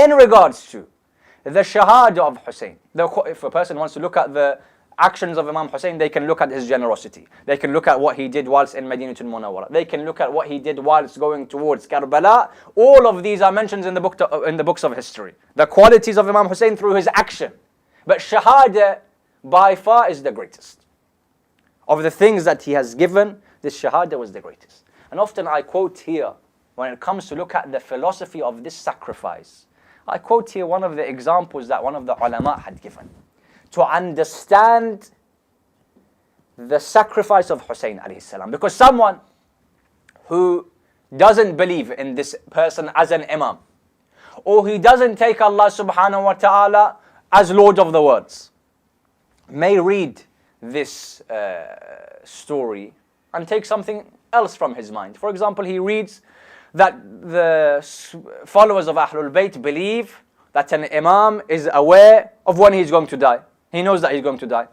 in regards to the shahada of Husayn. If a person wants to look at the actions of Imam Husayn, they can look at his generosity. They can look at what he did whilst in Madinatul Munawwara. They can look at what he did whilst going towards Karbala. All of these are mentioned in the books of history. The qualities of Imam Husayn through his action. But shahada by far is the greatest. Of the things that he has given, this shahada was the greatest. And often I quote here, when it comes to look at the philosophy of this sacrifice, I quote here one of the examples that one of the ulama had given to understand the sacrifice of Husayn alayhi salam. Because someone who doesn't believe in this person as an imam, or he doesn't take Allah subhanahu wa ta'ala as Lord of the worlds, may read this story and take something else from his mind. For example, he reads that the followers of Ahlul Bayt believe that an imam is aware of when he's going to die. He knows that he's going to die.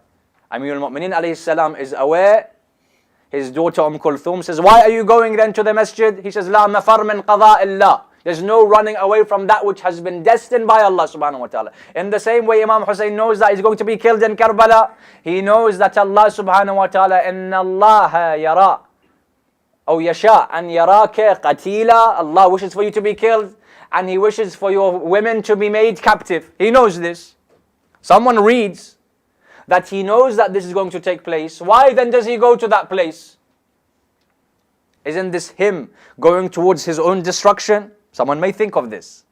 Amir al-Mu'mineen alayhi salam is aware. His daughter Kulthum says, why are you going then to the masjid? He says, La mafar min qada'illah. There's no running away from that which has been destined by Allah subhanahu wa ta'ala. In the same way, Imam Husayn knows that he's going to be killed in Karbala. He knows that Allah subhanahu wa ta'ala, inna Allah yara, أو يشاء أن يراك قتيلا. Allah wishes for you to be killed, and He wishes for your women to be made captive. He knows this. Someone reads that he knows that this is going to take place. Why then does he go to that place? Isn't this him going towards his own destruction? Someone may think of this.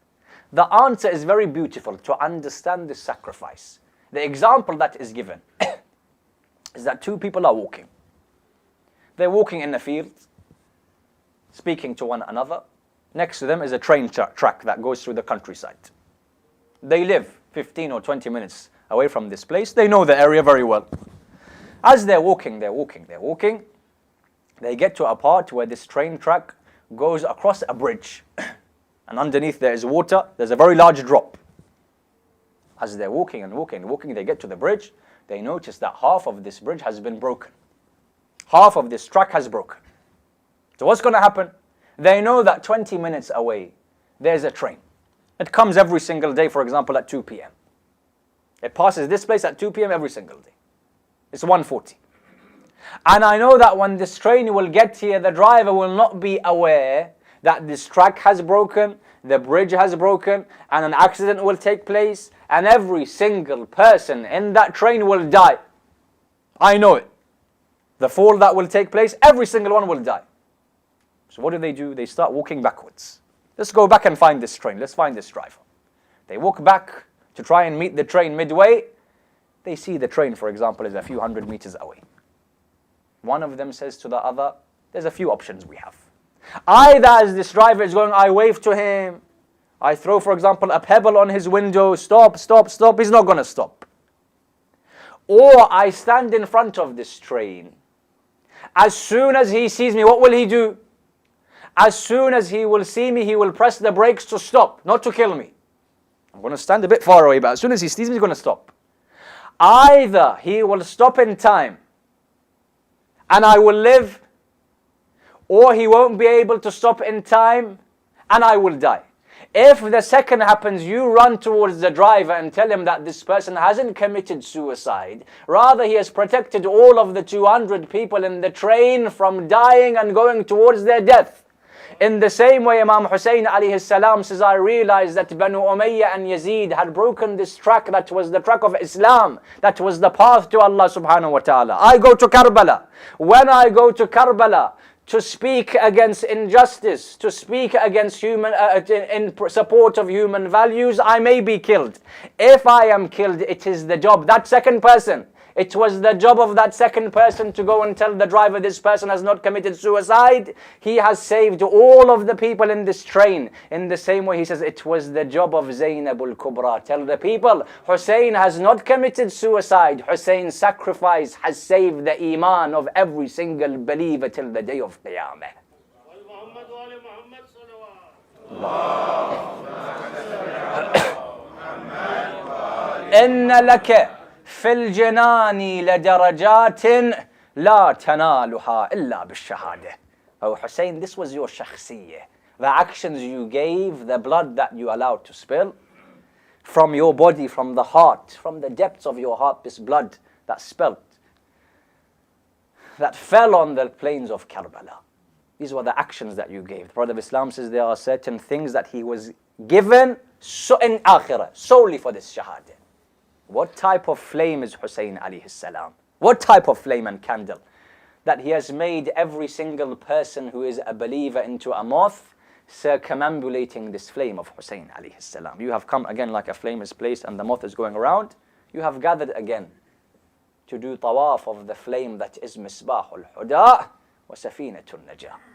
The answer is very beautiful to understand this sacrifice. The example that is given is that two people are walking. They're walking in the field, speaking to one another. Next to them is a train track that goes through the countryside. They live 15 or 20 minutes away from this place. They know the area very well. As they're walking, they get to a part where this train track goes across a bridge. And underneath there is water. There's a very large drop. As they're walking, they get to the bridge. They notice that half of this bridge has been broken. Half of this track has broken. So what's going to happen? They know that 20 minutes away, there's a train. It comes every single day, for example, at 2 p.m. It passes this place at 2 p.m. every single day. It's 1:40. And I know that when this train will get here, the driver will not be aware that this track has broken, the bridge has broken, and an accident will take place, and every single person in that train will die. I know it. The fall that will take place, every single one will die. So what do? They start walking backwards. Let's go back and find this train. Let's find this driver. They walk back to try and meet the train midway. They see the train, for example, is a few hundred meters away. One of them says to the other, there's a few options we have. Either as this driver is going, I wave to him. I throw, for example, a pebble on his window. Stop, stop, stop. He's not going to stop. Or I stand in front of this train. As soon as he sees me, what will he do? As soon as he will see me, he will press the brakes to stop, not to kill me. I'm going to stand a bit far away, but as soon as he sees me, he's going to stop. Either he will stop in time and I will live, or he won't be able to stop in time and I will die. If the second happens, you run towards the driver and tell him that this person hasn't committed suicide. Rather, he has protected all of the 200 people in the train from dying and going towards their death. In the same way, Imam Husayn alayhi salam says, I realized that Banu Umayyah and Yazid had broken this track that was the track of Islam, that was the path to Allah subhanahu wa ta'ala. I go to Karbala. When I go to Karbala to speak against injustice, to speak against in support of human values, I may be killed. If I am killed, it is the job, that second person, it was the job of that second person to go and tell the driver this person has not committed suicide. He has saved all of the people in this train. In the same way, he says, it was the job of Zainab al-Kubra. Tell the people, Husayn has not committed suicide. Husayn's sacrifice has saved the iman of every single believer till the day of Qiyamah. إن لك في الجنان لدرجات لا تنالها إلا بالشهادة. Oh Hussein, this was your shakhsiyah. The actions you gave, the blood that you allowed to spill, from your body, from the heart, from the depths of your heart, this blood that spelt, that fell on the plains of Karbala. These were the actions that you gave. The Prophet of Islam says there are certain things that he was given in akhirah, solely for this shahada. What type of flame is Husayn alayhi salam? What type of flame and candle? That he has made every single person who is a believer into a moth, circumambulating this flame of Husayn alayhi salam. You have come again like a flame is placed and the moth is going around. You have gathered again to do tawaf of the flame that is Misbahul Huda wa Safinatun Najah.